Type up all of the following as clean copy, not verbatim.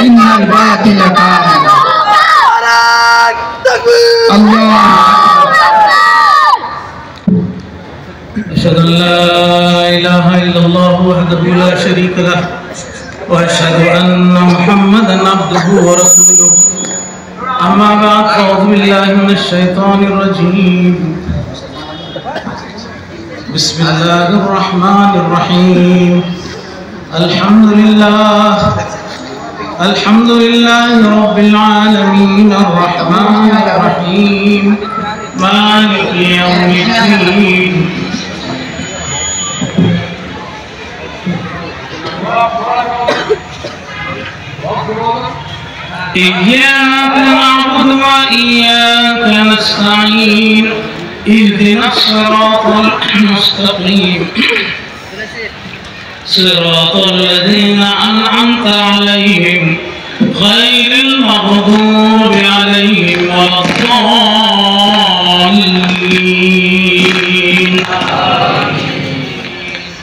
इन्नल बातिल कान अल्लाह अशहदु अल्ला इलाहा इल्लल्लाह वहदहु ला शरीका लह व अशहदु अन्ना मुहम्मदन अब्दुहु व रसूलुहु अम्मा बाद अऊज़ु बिल्लाहि मिनश शैतानिर रजीम बिस्मिल्लाहिर रहमानिर रहीम अल्हम्दुलिल्लाहि रब्बिल आलमीन अर्रहमानिर रहीम मालिकि यौमिद्दीन इय्याक नअबुदु व इय्याक नस्तईन इहदिनस सिरातल मुस्तक़ीम सिरातल लज़ीना अनअमता अलैहिम गैरिल मग़दूबि अलैहिम वलद्दाल्लीन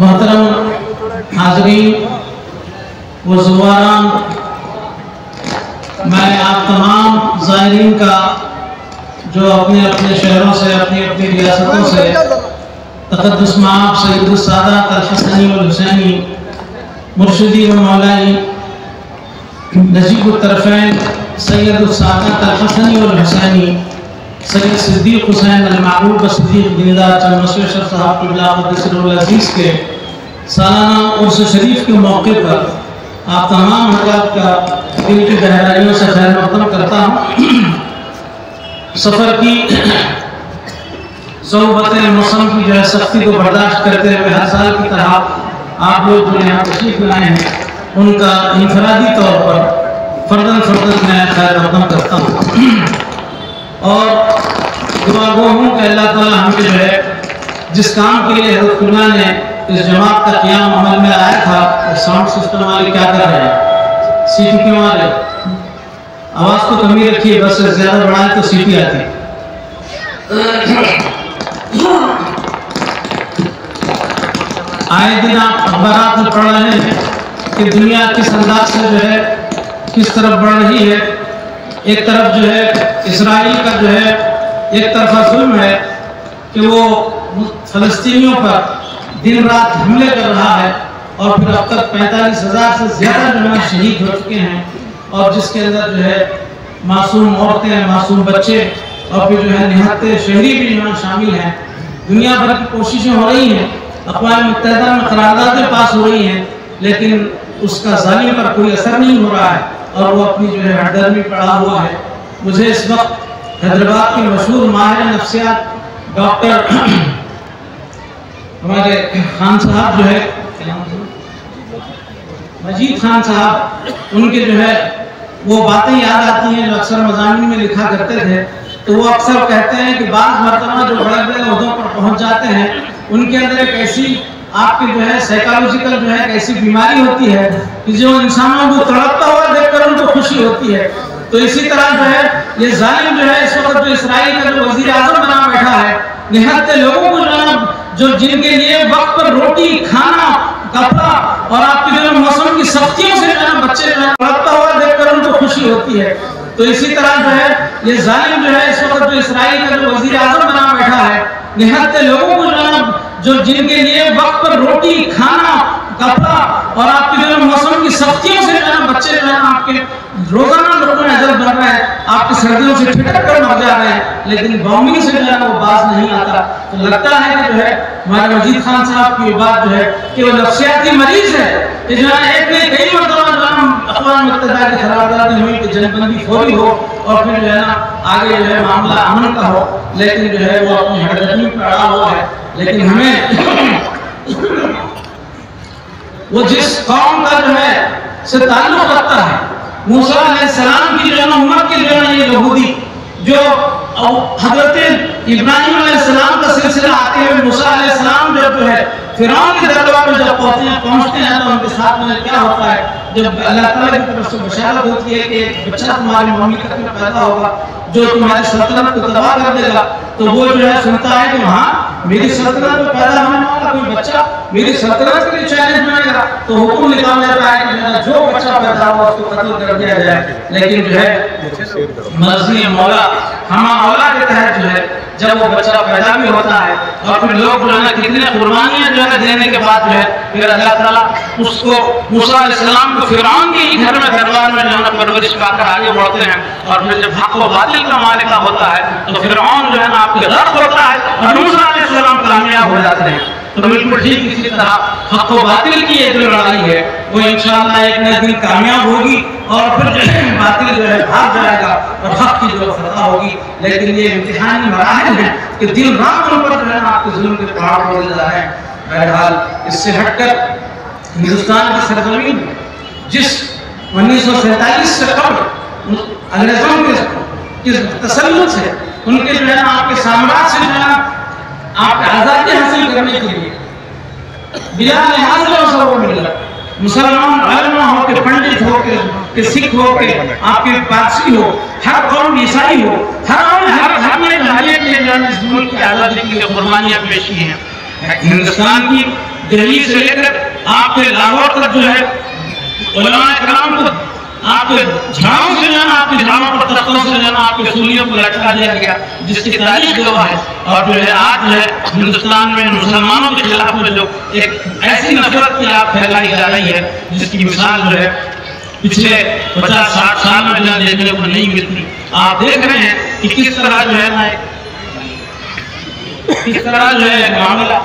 मोहतरम हाज़रीन व ज़ुवारान, मैं आप तमाम ज़ायरीन का जो अपने अपने शहरों से अपनी अपनी रियासतों से तक़द्दुस माब सैयदुस सादात अल-हसनी वल हुसैनी मुर्शिदी व मौलाई नजीबुत तरफ़ैन सैयदुस सादात अल-हसनी वल हुसैनी सैयद सिद्दीक़ हुसैन अल-मअरूफ़ सिद्दीक़ दीनदार चंद मशहूर शेख साहब क़िबला क़द्दसरुल अज़ीज़ के सालाना उर्स शरीफ के मौके पर आप तमाम हज़रात का दिल की गहराइयों से खैर मक़दम करता हूँ। सफ़र की ज़रूरत मौसम की जो है सख्ती को बर्दाश्त करते हुए हर साल की तरह आप लोग जो यहाँ तशरीफ़ लाए हैं उनका इनफरादी तौर पर फ़र्दन मैं खैर मक़दम करता हूँ और दुआ गो हूँ कि अल्लाह ताला हमें जो है जिस काम के लिए हज़रत खुदा ने इस जमात का क़याम अमल में आया था, साउंड सिस्टम वाले क्या कर रहे हैं, सीटी क्यों आ रहे, आवाज़ तो कमी रखिए, बस ज़्यादा बढ़ाए तो सीटी आती। आए दिन आप अखबारात में पढ़ रहे हैं कि दुनिया किस अंदाज से जो है किस तरफ बढ़ रही है। एक तरफ जो है इसराइल का जो है एक तरफा जुल्म है कि वो फ़लस्तीनियों पर दिन रात हमले कर रहा है और फिर अब तक 45,000 से ज़्यादा जो है शहीद हो चुके हैं और जिसके अंदर जो है मासूम औरतें, मासूम बच्चे और फिर जो है निहत्ते शहरी भी जो है शामिल हैं। दुनिया भर की कोशिशें हो रही हैं, अक़वाम मुत्तहिदा में क़रारदादें पास हो रही हैं, लेकिन उसका ज़ालिम पर कोई असर नहीं हो रहा है और वो अपनी जो है हरदर्मी पड़ा हुआ है। मुझे इस वक्त हैदराबाद के मशहूर माहिर नफ्सियात डॉक्टर हमारे खान साहब जो है मजीद खान साहब, उनके जो है वो बातें याद आती हैं जो अक्सर मज़ामीन में लिखा करते थे। तो वो अक्सर कहते हैं कि बाज़ मरतबा जो बड़े बड़े ओहदों पर पहुंच जाते हैं उनके अंदर एक ऐसी आपकी जो है साइकोलॉजिकल जो है एक ऐसी बीमारी होती है कि जो इंसानों को तड़पता हुआ देखकर उनको खुशी होती है। तो इसी तरह जो है ये जालिम जो है इस वक्त जो इसराइल का जो वज़ीर आज़म बना बैठा है, निहत्ते लोगों को जो जिनके लिए वक्त पर रोटी, खाना, कपड़ा और आपके जो मौसम की सख्तियों से जो बच्चे जो है तड़पता हुआ देखकर उनको खुशी होती है। तो इसी तरह जो है ये जालिम जो है इस वक्त जो इसराइल का जो वज़ीर आज़म बना बैठा है, निहत्ते लोगों को जो जिनके लिए वक्त पर रोटी, खाना, कपड़ा और आपके जो मौसम की सख्तियों से जो बच्चे जो है आपके रोजाना लोगों में नजर बन रहे हैं, आपकी सर्दियों से ठिठक कर मर जा रहे हैं, लेकिन बॉम्बिंग से जो है वो बाज नहीं आता। तो लगता है कि जो है हमारे मजीद खान साहब की बात जो है कि वो नफ्सियाती मरीज है कि जो है एक ने कई मरतबा जो अक़वाम मुत्तहिदा की क़रारदादें हुई कि जंगबंदी फौरी हो और फिर जो है ना आगे जो है मामला अमन का हो, लेकिन जो है वो अपनी हरदर्मी पर अड़ा हुआ है। लेकिन हमें वो जिस कौम का जो है से ताल्लुक़ रखता है, मूसा अलैहिस्सलाम की जो है उम्मत के जो है ये यहूदी जो हज़रत इब्राहिम अलैहिस्सलाम का सिलसिला आते हुए मूसा अलैहिस्सलाम जो है फिरौन के दरबार में जब पहुंचते हैं तो उनके साथ में क्या होता है, जब अल्लाह ताला की तरफ से बशारत होती है कि एक बच्चा तुम्हारी ममलिकत में पैदा होगा जो तुम्हारी सल्तनत को तबाह कर देगा, तो वो जो है सुनता है कि हाँ मेरी सल्तनत में पैदा होने वाला कोई बच्चा मेरी सल्तनत के लिए चैलेंज बनेगा, तो हुक्म निकाल देता है कि जो बच्चा पैदा हुआ उसको कत्ल कर दिया जाए। लेकिन जो है मर्जी मौला हम औला के तहत जो है जब वो बच्चा पैदा भी होता है और फिर लोग जो है कितने कुर्बानियां जो है देने के बाद जो है फिर अल्लाह ताला उसको मूसा अलैहिस्सलाम को फिरौन के ही घर में दरबार में जो है परवरिश पाकर आगे बढ़ते हैं, और फिर जब हक व बातिल का मालिका होता है तो फिरौन जो है ना आपके रब होता है और मूसा अलैहिस्सलाम कामयाब हो जाते हैं। तो बिल्कुल ठीक इसी तरह हक व बातिल की एक जो लड़ाई है वो इंशाअल्लाह एक न दिन कामयाब होगी और फिर बातिल जो है भाग जाएगा और हक की जो फतह होगी। लेकिन ये इम्तिहानी मराहिल है कि दिन रात उन पर जो है आपके जुल्म के पहाड़ तोड़े जा रहे हैं। बहरहाल इससे हटकर हिंदुस्तान की सरजमीन जिस 1947 से कबल अंग्रेजों के तसल्लुत से उनके जो है आपके साम्राज्य से जो है आपके आज़ादी हासिल करने के लिए बिना लिहाज सबको मिला, मुसलमान उलमा हो के पंडित हो के सिख हो के आपके पारसी हो हर कौम ईसाई हो हर में जाने के लिए इस मुल्क की आज़ादी के लिए कुर्बानियां पेश की हैं। हिंदुस्तान की दिल्ली से लेकर आपके लाहौर तक जो है उलमा कराम को आपके झाड़ों से जाना आपके झाड़ों पर तख्तों से जाना आपके सूलियों को लटका दिया गया जिसकी तारीख गवाह है। और जो है आज जो है हिंदुस्तान में मुसलमानों के खिलाफ में जो एक ऐसी नफरत की आग फैलाई जा रही है जिसकी मिसाल जो है पिछले 50-60 साल में जो देखने को नहीं मिलती। आप देख रहे हैं कि किस तरह जो है ना किस तरह जो है मामला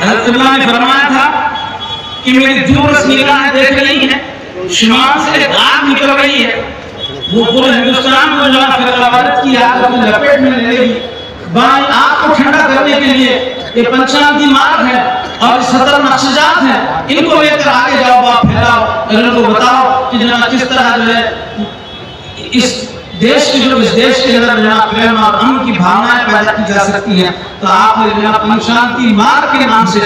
अल्लाह ने फरमाया था कि मेरी दूरस निगाह देख रही है, शुमार से आग निकल रही है, वो पूरे हिंदुस्तान को जो है की आग अपनी लपेट में ले लेगी। बाई आग को ठंडा करने के लिए ये पंचांती मार्ग है और 17 नक्शजात हैं, इनको लेकर आगे जाओ, आप फैलाओ और इनको बताओ कि जनाब किस तरह जो है इस देश के अंदर जनाब प्रेम और अमन की भावनाएं पैदा की जा सकती हैं। तो आपने जनाब पंचांती मार्ग के नाम से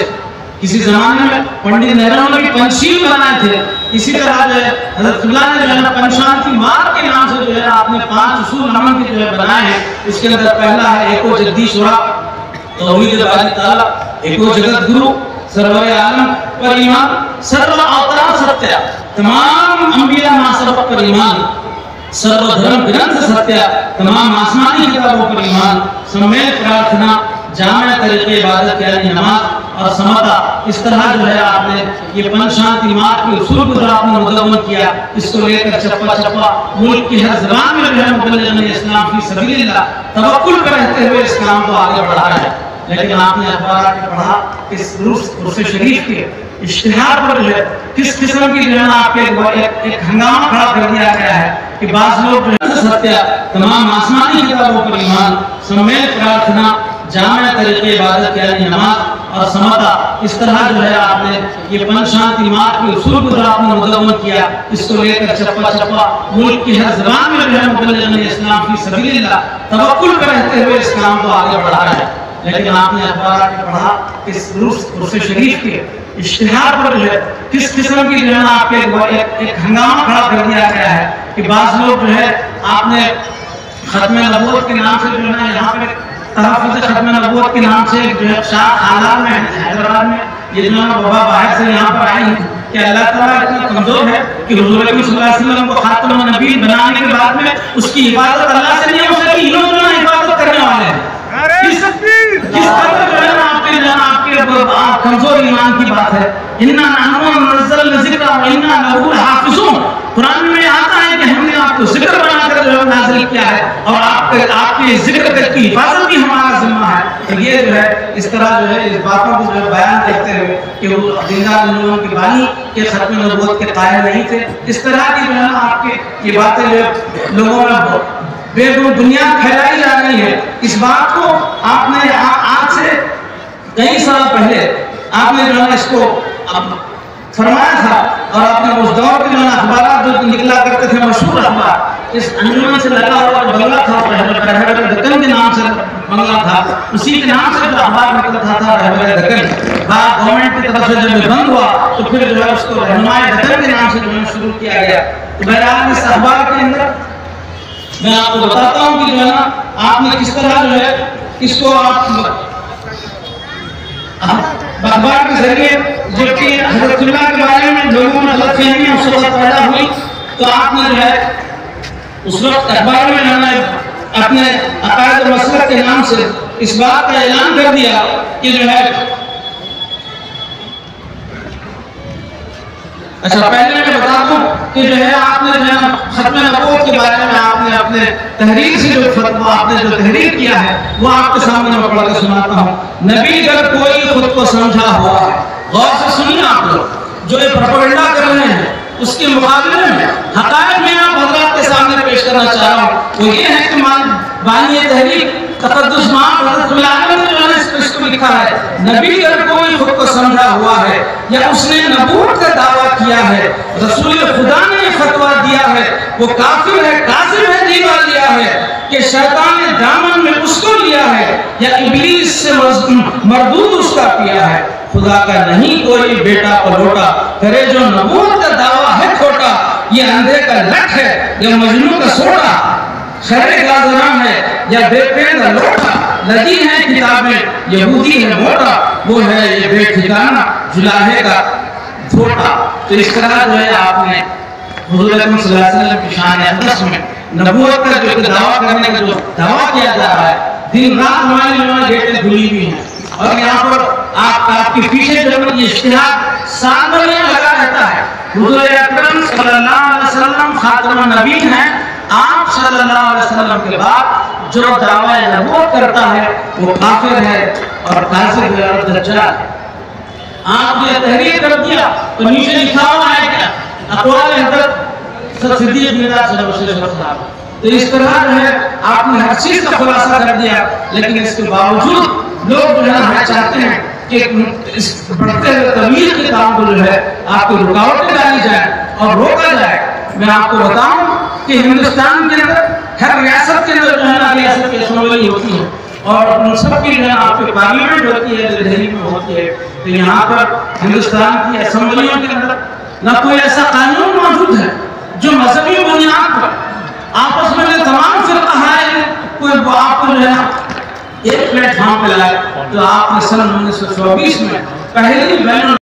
किसी जमाने में पंडित नेहरू ने भी पंचशील बनाए थे, इसी तरह जो है हज़रतुल्लाह ने जो है पंचांती मार्ग के नाम से जो है आपने 5 उसूल अमन के जो है बनाए हैं। इसके अंदर पहला है एको जद्दीश्वरा तौहीद बारी ताला, एको जगत गुरु सर्व आलम पर ईमान, सर्व अवतार सत्य, तमाम अंबिया नासब पर ईमान, सर्वधर्म ग्रंथ सत्य, तमाम आसमानी किताबों पर ईमान, सम्मेल प्रार्थना, जामे तरीके इबादत यानी नमाज और समता। इस तरह जो है आपने ये पंचशांति मार्ग के उसूल को आपने मुदव्वन किया, इसको लेकर चप्पा चप्पा मुल्क की हर ज़बान में जो है मुबल्लिग़ इस्लाम फी सबीलिल्लाह तवक्कुल पर रहते हुए इस काम को आगे बढ़ा है। लेकिन आपने अखबार में पढ़ा इस उर्स शरीफ के इश्तिहार पर जो है किस किस्म की जो है आपके एक हंगामा खड़ा कर दिया गया है कि बाज़ लोग जो है सत्य, तमाम आसमानी किताबों पर ईमान, सम्मेल प्रार्थना, जामे तरीके इबादत यानी नमाज और समता। इस तरह जो है आपने ये पंचशांति मार्ग के उसूल को आपने मुदव्वन किया, इसको लेकर चप्पा चप्पा मुल्क की हर ज़बान में जो है मुबल्लिग़ इस्लाम फी सबीलिल्लाह तवक्कुल पर रहते हुए इस काम को आगे बढ़ा है। लेकिन आपने अखबार में पढ़ा इस उर्स शरीफ के इश्तिहार पर जो है किस किस्म की जो है आपके एक हंगामा खड़ा कर दिया गया है कि बाज़ लोग जो है आपने खत्म नबूवत के नाम से जो है यहाँ पे तहफ़्फ़ुज़ खत्म नबूवत के नाम से जो है शाह आला में हैदराबाद में ये जो है बाबा बाहर से यहाँ पर आई है कि अल्लाह ताला इतना कमजोर है कि हुज़ूर अकरम सल्लल्लाहु अलैहि वसल्लम को खातमुन नबी बनाने के बाद में उसकी इबादत अल्लाह से नहीं हो सकी, इन्होंने इबादत करने वाले हैं। किस तरह जो है आपके कमजोर ईमान की बात है। इन्ना नहनु नज़्ज़लना ज़िक्रा व इन्ना लहू हाफ़िज़ून, कुरान में आता है कि हमने आपको जिक्र बनाकर जो है नाज़िल किया है और आपके जिक्र की हिफाजत भी हमारा जिम्मा है। तो ये जो है इस तरह जो है इस बातों को जो है बयान करते हुए कि वो दीनदार लोगों की बानी के खत्म नबूवत के कायल नहीं थे, इस तरह की जो है ना आपके ये बातें जो है लोगों में बेबुनियाद फैलाई जा रही है। इस बात को आपने आज से कई साल पहले आपने जो है इसको फरमाया था। और अपने उस दौर के जो अखबार जो निकला करते थे, मशहूर अखबार, इस अंजुमन से लगा हुआ बंगला था, रहबर दक्कन के नाम से बंगला था, उसी के नाम से जो अखबार निकलता था रहबर दक्कन। बाद गवर्नमेंट की तरफ से जब ये बंद हुआ तो फिर जो है उसको रहनुमाए दक्कन के नाम से जो है शुरू किया गया। तो बहरहाल इस अखबार के अंदर मैं आपको बताता हूँ कि जो है ना आपने किस तरह जो है इसको आप अखबार के जरिए जबकि हज़रतुल्लाह के बारे में लोगों में गलतफहमी उस वक्त पैदा हुई, तो आपने जो है उस वक्त अखबार में अपने अकायद मसलक के नाम से इस बात का ऐलान कर दिया कि जो है, अच्छा पहले मैं बता दूं कि जो है आपने जो है खत्म नबूवत के बारे में आपने अपने तहरीर से जो फतवा आपने जो तहरीर किया है वो आपके सामने मैं पढ़ के सुनाता हूँ। नबी अगर कोई खुद को समझा हुआ है, गौर से सुनिए आप लोग, जो ये प्रोपेगेंडा कर रहे हैं उसके मुकाबले में हक़ाइक़ में आप हज़रात के सामने पेश करना चाह रहा हूँ। वो ये है कि बानी तहरीर तक़द्दुस माम हज़रत ने जो है इसको लिखा है, नबी अगर कोई खुद को समझा हुआ है या उसने नबूवत का दावा किया है, रसूल खुदा ने फतवा दिया है, वो काफिर है, काज़िब है, दीवा लिया है कि शैतान ने दामन में उसको लिया है या इब्लीस से मरदूद उसका किया है। खुदा का नहीं कोई बेटा पलोटा, करे जो नबूवत का दावा है खोटा, ये अंधे का लट है या मजनू का सोटा, खैरे गाज़रान है या बेपेंदा लोटा, लगी है किताबें यहूदी है मोटा, वो है ये बेठिकाना जुलाहे का धोटा। तो इस तरह जो है आपने हुज़ूर अकरम सल्लल्लाहु अलैहि वसल्लम की शान अक़दस में नबूवत का जो दावा करने का जो दावा किया जा रहा है, दिन रात हमारी गेटें खुली हुई हैं और यहाँ पर आपके पीछे जो है ये इश्तिहाद साल भर लगा रहता है। हुज़ूर अकरम सल्लल्लाहु अलैहि वसल्लम खातमुन नबीय्यीन हैं। आप सल्लल्लाहु अलैहि वसल्लम के बाद जो दावा नबूवत करता है वो काफिर है और काज़िब है और दज्जाल है। आप ये तहरीर कर दिया तो नीचे लिखा हुआ है क्या अक़वाल हज़रत सिद्दीक़ बिन साहब। तो इस तरह जो है आपने हर चीज का खुलासा कर दिया, लेकिन इसके बावजूद लोग जो है चाहते हैं कि इस बढ़ते हुए तबलीग के काम को जो है आपको रुकावटें डाली जाए और रोका जाए। मैं आपको बताऊं कि हिंदुस्तान के अंदर हर रियासत के अंदर जो है ना रियासत की असेंबली होती है और उन सब की जो है आपकी पार्लियामेंट होती है, दिल्ली में होती है। तो यहाँ पर हिंदुस्तान की असेंबलियों के अंदर न कोई ऐसा कानून मौजूद है जो मजहबी बुनियाद पर आपस में जो तमाम फिरका है कोई आपको जो है ना एक प्लेटफॉर्म पे लाए। तो आपने सन 1924 में पहली